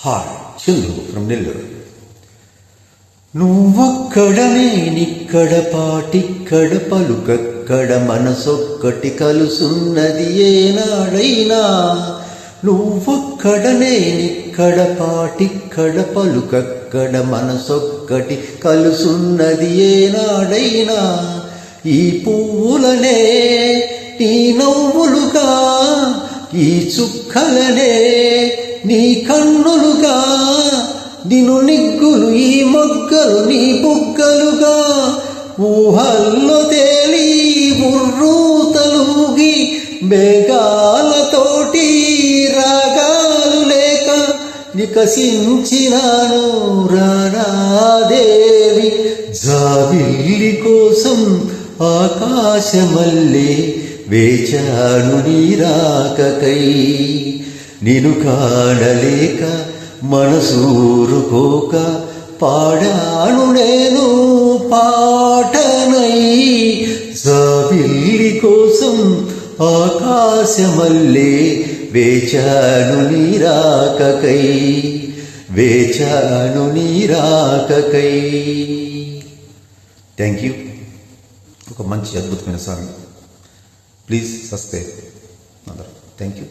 Hi, Chandru from Nellore. నువ్వొక్కడ నేనిక్కడ పాటిక్కడ పలుకక్కడ మనసొక్కటి కలుసున్నది ఏనాడైనా. నువ్వొక్కడ నేనిక్కడ పాటిక్కడ పలుకక్కడ మనసొక్కటి కలుసున్నది ఏనాడైనా. ఈ పువ్వులనే నీ నవ్వులుగా, ఈ చుక్కలనే నీ కన్నులుగా, నిన్ను నిగ్గులు ఈ మొగ్గలు నీ బుగ్గలుగా, ఊహల్లో తేలి ఉర్రూతలూగి మేఘాలతోటి రాగాలు లేక వికసించినాను రానాదేవి. జాబిల్లి కోసం ఆకాశమల్లే వేచాను నీ రాకకై. నిన్ను కాడలేక మనసూరుకోక పాడాను నేను పాటనై. జాబిల్లి కోసం ఆకాశమల్లే వేచాను నీ రాకకై, వేచాను నీ రాకకై. Thank you. ఒక మంచి అద్భుతమైన సాంగ్. ప్లీజ్ సబ్స్క్రైబ్ అందరూ. Thank you.